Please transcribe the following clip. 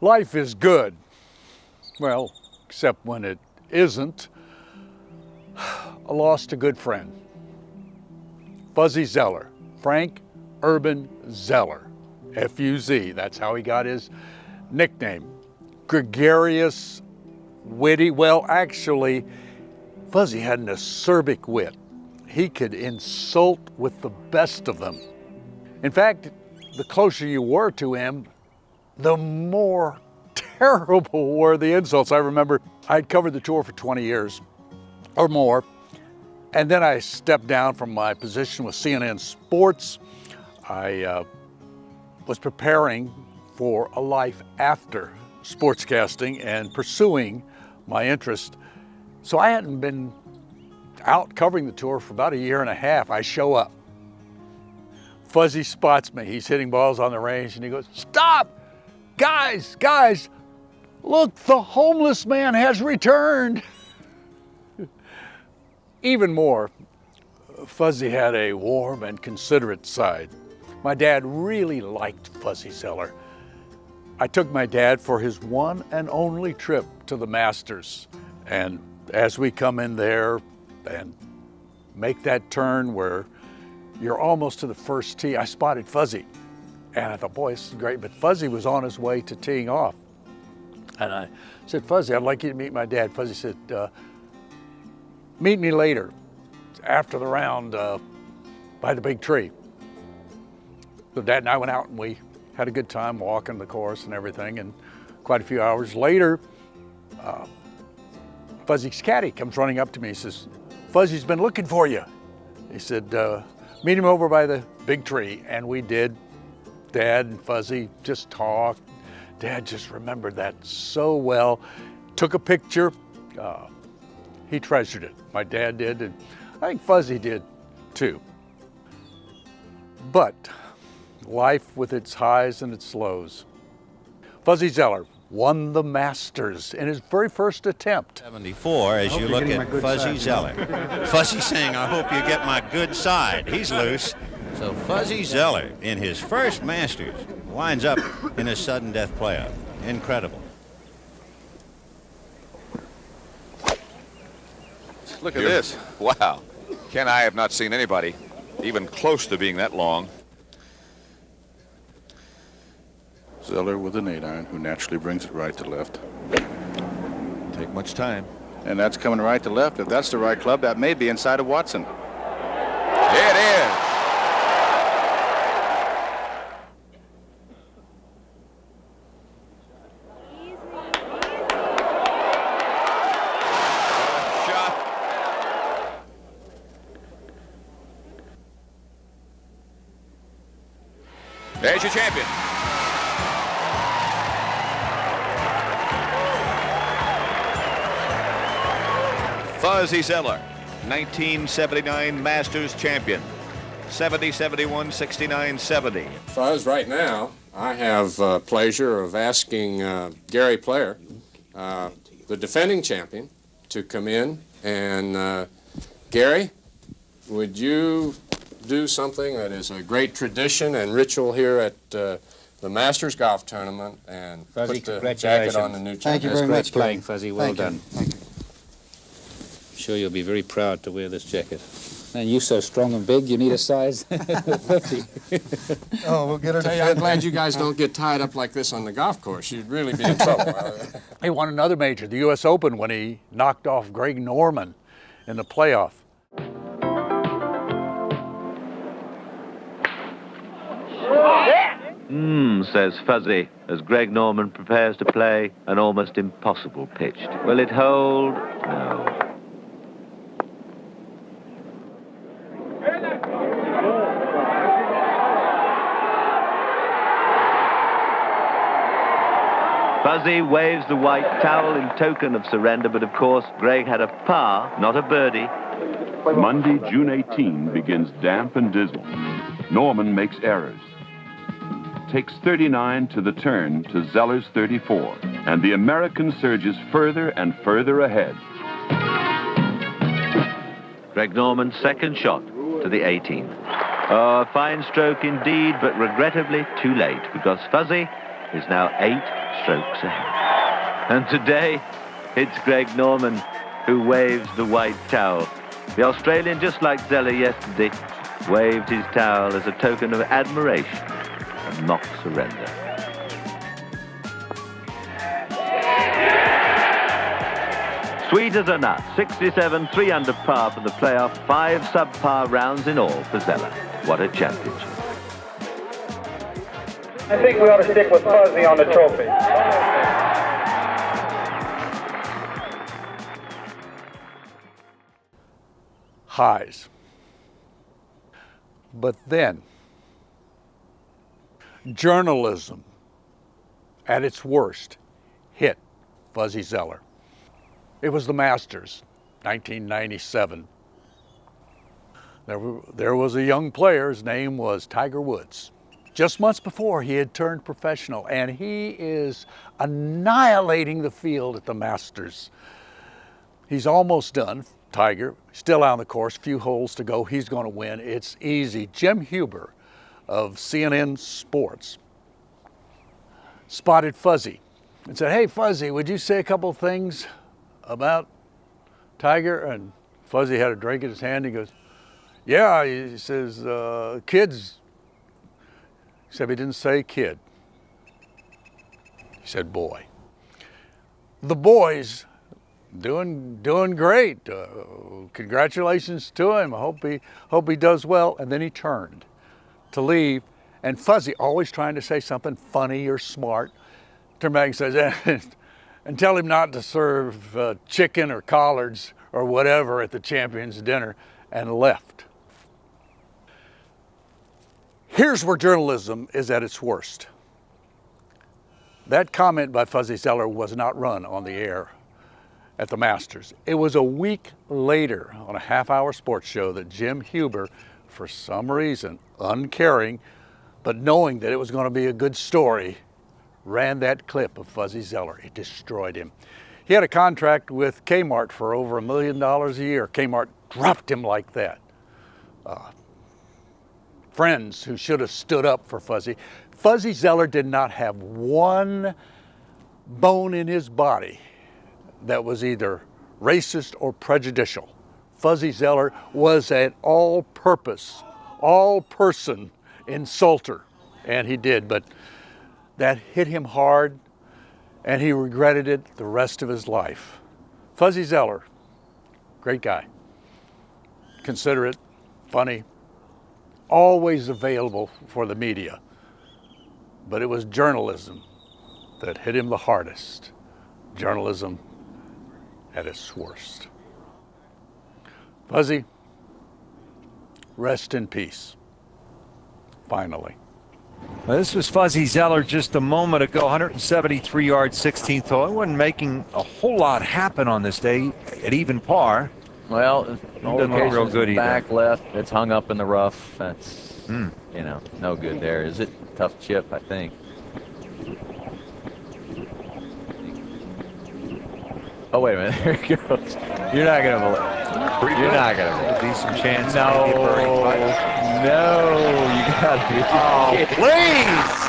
Life is good. Well, except when it isn't. I lost a good friend. Fuzzy Zoeller, Frank Urban Zoeller, F-U-Z, that's how he got his nickname. Gregarious, witty, well actually, Fuzzy had an acerbic wit. He could insult with the best of them. In fact, the closer you were to him, the more terrible were the insults. I remember I'd covered the tour for 20 years or more, and then I stepped down from my position with CNN Sports. I was preparing for a life after sportscasting and pursuing my interest. So I hadn't been out covering the tour for about a year and a half. I show up. Fuzzy spots me. He's hitting balls on the range and he goes, "Stop! Guys, look, the homeless man has returned." Even more, Fuzzy had a warm and considerate side. My dad really liked Fuzzy Zoeller. I took my dad for his one and only trip to the Masters. And as we come in there and make that turn where you're almost to the first tee, I spotted Fuzzy. And I thought, boy, this is great. But Fuzzy was on his way to teeing off. And I said, "Fuzzy, I'd like you to meet my dad." Fuzzy said, "Meet me later, after the round, by the big tree." So Dad and I went out and we had a good time walking the course and everything. And quite a few hours later, Fuzzy's caddy comes running up to me. He says, "Fuzzy's been looking for you." He said, "Meet him over by the big tree." And we did. Dad and Fuzzy just talked. Dad just remembered that so well. Took a picture. He treasured it. My dad did, and I think Fuzzy did too. But life with its highs and its lows. Fuzzy Zoeller won the Masters in his very first attempt. 74 as you look at Fuzzy Zoeller. Fuzzy saying, "I hope you get my good side." He's loose. So Fuzzy Zoeller in his first Masters winds up in a sudden death playoff. Incredible. Look at this. Wow. Ken, I have not seen anybody even close to being that long. Zoeller with an 8-iron, who naturally brings it right to left. Take much time. And that's coming right to left. If that's the right club, that may be inside of Watson. It is. There's your champion. Fuzzy Zoeller, 1979 Masters champion. 70, 71, 69, 70. Fuzz, right now, I have pleasure of asking Gary Player, the defending champion, to come in. And Gary, would you do something that is a great tradition and ritual here at the Masters Golf Tournament and Fuzzy, put the jacket on the new champion? Thank you very much, playing, Fuzzy. Well done. Thank you. I'm sure you'll be very proud to wear this jacket. And you so strong and big, you need a size 50. Oh, we'll get her to fit. I'm glad you guys don't get tied up like this on the golf course. You'd really be in trouble. He won another major, the U.S. Open, when he knocked off Greg Norman in the playoff. Says Fuzzy, as Greg Norman prepares to play an almost impossible pitch. Will it hold? No. Fuzzy waves the white towel in token of surrender, but of course Greg had a par, not a birdie. Monday, June 18 begins damp and dismal. Norman makes errors. Takes 39 to the turn to Zoeller's 34, and the American surges further and further ahead. Greg Norman's second shot to the 18. Oh, a fine stroke indeed, but regrettably too late, because Fuzzy is now 8 strokes ahead. And today, it's Greg Norman who waves the white towel. The Australian, just like Zoeller yesterday, waved his towel as a token of admiration and mock surrender. Sweet as a nut, 67, 3 under par for the playoff, 5 subpar rounds in all for Zoeller. What a championship. I think we ought to stick with Fuzzy on the trophy. Highs. But then, journalism at its worst hit Fuzzy Zoeller. It was the Masters, 1997. There was a young player, his name was Tiger Woods. Just months before, he had turned professional, and he is annihilating the field at the Masters. He's almost done, Tiger, still on the course, few holes to go, he's going to win. It's easy. Jim Huber of CNN Sports spotted Fuzzy and said, "Hey, Fuzzy, would you say a couple things about Tiger?" And Fuzzy had a drink in his hand. He goes, "Yeah," he says, "kids," except he didn't say kid. He said boy. The boys doing great. Congratulations to him. I hope he does well. And then he turned to leave, and Fuzzy, always trying to say something funny or smart, turned back and says, "And tell him not to serve chicken or collards or whatever at the champions dinner," and left. Here's where journalism is at its worst. That comment by Fuzzy Zoeller was not run on the air at the Masters. It was a week later on a half-hour sports show that Jim Huber, for some reason, uncaring, but knowing that it was going to be a good story, ran that clip of Fuzzy Zoeller. It destroyed him. He had a contract with Kmart for over $1 million a year. Kmart dropped him like that. Friends who should have stood up for Fuzzy. Fuzzy Zoeller did not have one bone in his body that was either racist or prejudicial. Fuzzy Zoeller was an all-purpose, all-person insulter, and he did, but that hit him hard, and he regretted it the rest of his life. Fuzzy Zoeller, great guy, considerate, funny, always available for the media, but it was journalism that hit him the hardest. Journalism at its worst. Fuzzy, rest in peace, finally. Well, this was Fuzzy Zoeller just a moment ago, 173 yards, 16th hole. He wasn't making a whole lot happen on this day at even par. Well, no real good either. Back left, it's hung up in the rough. That's, you know, no good there, is it? Tough chip, I think. Oh, wait a minute. There he goes. You're not going to believe it. You're not going to believe it. Decent chance. No. No, you got to be. Oh, please.